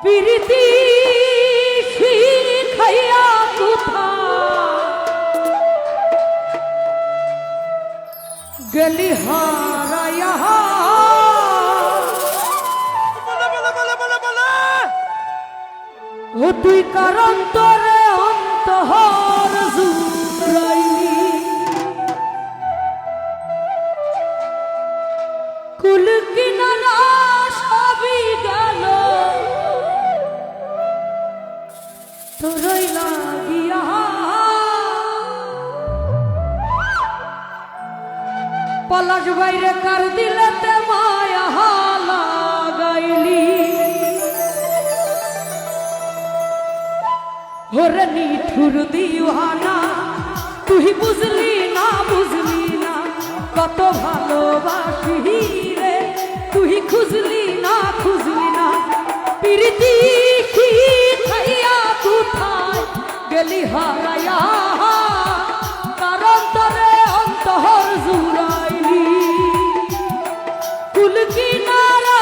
প্রীতি শিখাইয়া কোথা গলি হারাইয়া ও তুই কারণ তোরে অন্তহর জুড়াইলি কুল কিনারা সবই গেল তোরই লাগিয়া পলাশ বাইরে কার দিলেতে মায়া লাগাইলি ওরে নিঠুর দিওয়ানা তুই বুঝলি না কত ভালোবাসি রে তুই খুঁজলি না প্রীতি শিখাইয়া কোথায় গেলি হারাইয়া কারণ তোরে অন্তর জুড়াইলি কুল কিনারা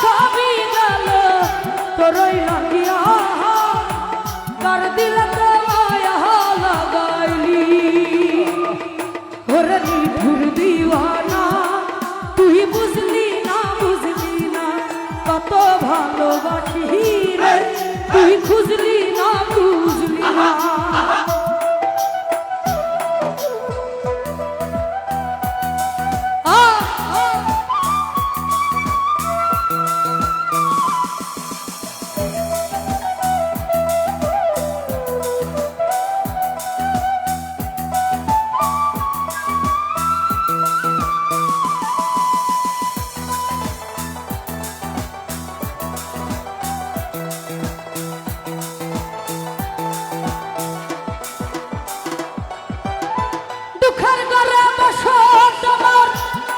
সবই গেল তোরই লাগিয়া কার দিলতে মায়া লাগাইলি ওরে নিঠুর দিওয়ানা তুই বুঝলি না কত ভালোবাসি রে তুই খুঁজলি না দুঃখের ঘরে বসো তোমার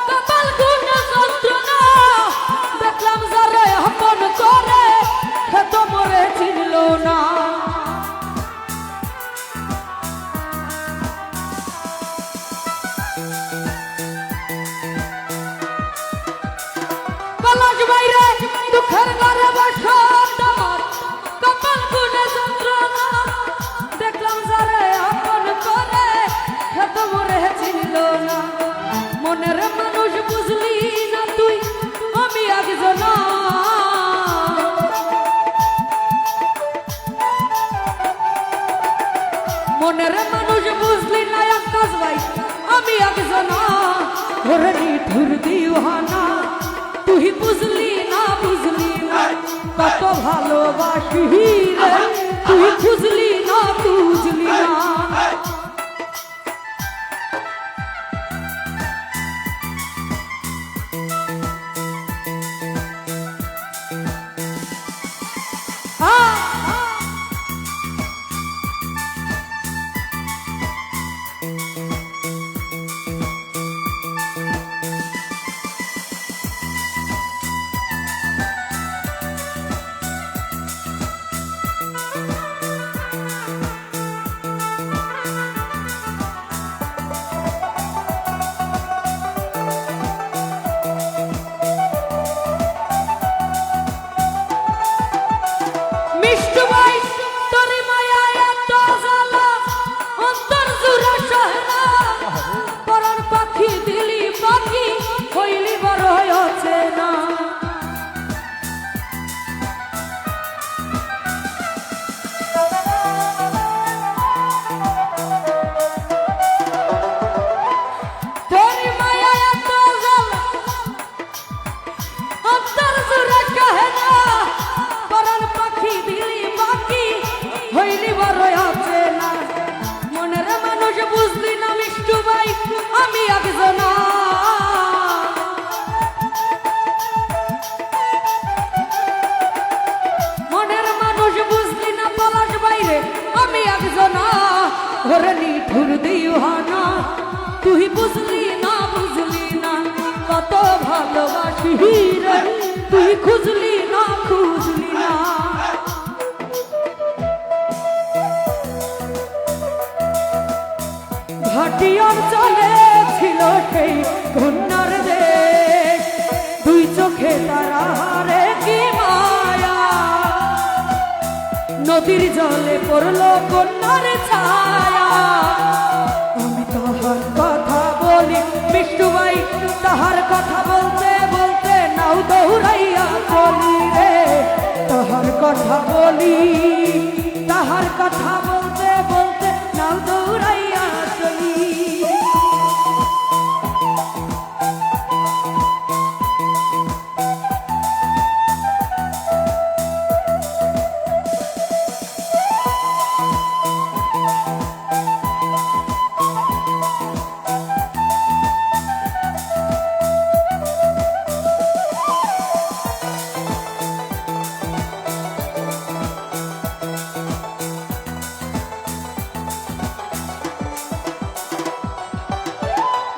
কপাল গুণে যন্ত্রণা দেখলাম যারে আপন করে সে তো মরে চিনল না পলাশ বাইরে দুঃখের ঘরে বসো তোমার কপাল গুণে যন্ত্রণা দেখলাম যারে আপন করে মরে চিনল না মনের মানুষ বুঝলি না তুই আমি একজন মনের মানুষ বুঝলি না আকাশ ভাই আমি একজন ওরে নিঠুর দিওয়ানা তুই বুঝলি না কত ভালোবাসি রে তুই খুঁজলি না আমি একজন মনের মানুষ বুঝলি না পলাশ বাইরে আমি একজন ওরে নিঠুর দিওয়ানা তুই বুঝলি না কত ভালোবাসি রে তুই খুঁজলি না ঘাটি অঞ্চলে ছিল সেই কন্যার দেশ দুই চোখে তারা রে কি মায়া নদীর জলে পড়লো কন্যার ছায়া। আমি তাহার কথা বলি মিষ্টুবাই, তাহার কথা বলতে বলতে নাও দৌড়াইয়া চলি রে। তাহার কথা বলি, তাহার কথা বলতে বলতে নাও দৌড়াইয়া চলি।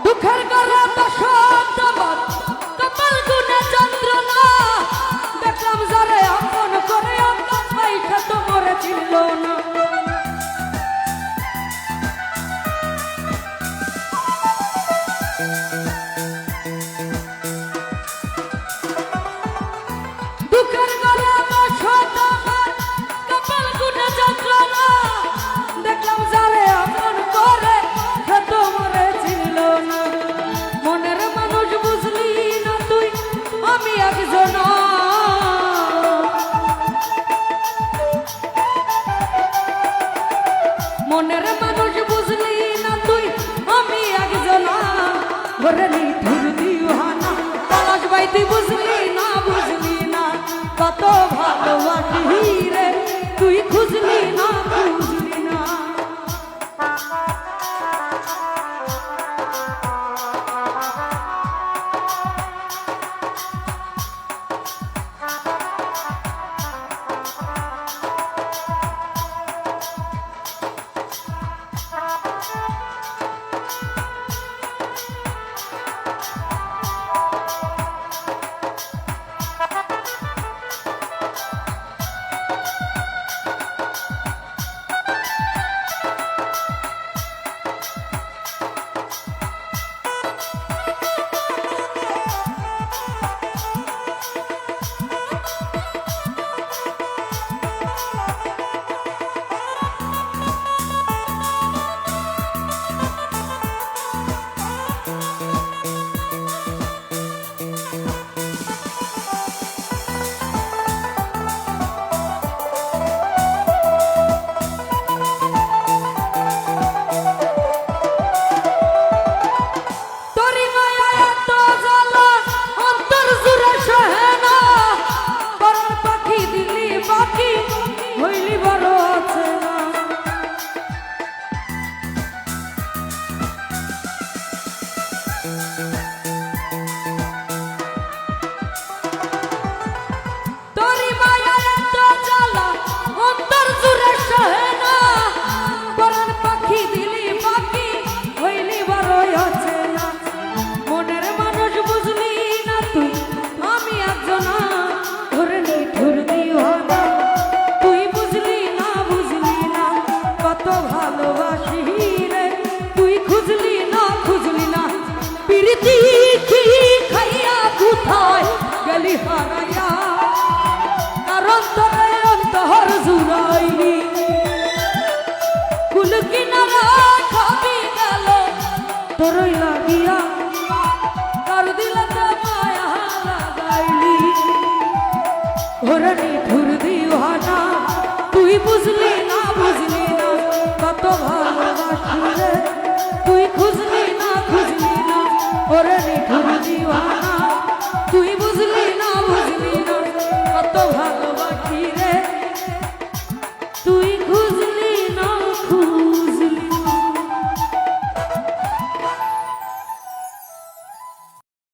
দুঃখের গলা বসন্ত আমার কপাল গুনে যন্ত্রণা, দেখলাম যারে আপন করে অঙ্গান পাইখা তো মরে চিনল না। দুঃখের গলা বসন্ত আমার কপাল গুনে যন্ত্রণা, দেখলাম যারে আপন করে তো মরে চিনল না। মনের মানুষ বুঝলি না তুই, আমি একজন। মনের মানুষ বুঝলি না তুই, আমি একজন। ঘরে নিঠুর দিওয়ানা পলাশ ভাই, তুই বুঝলি না বুঝলি না কত ভালোবাসি রে, তুই খুঁজলি না বুঝলি না। হারাইয়া কারণ তোরে অন্তর জুড়াইনি কুল কিনারা খাবি গেল তোরই লাগিয়া কার দিলতে মায়া লাগাইলি ওরে নিঠুর দিওয়ানা তুই বুঝলি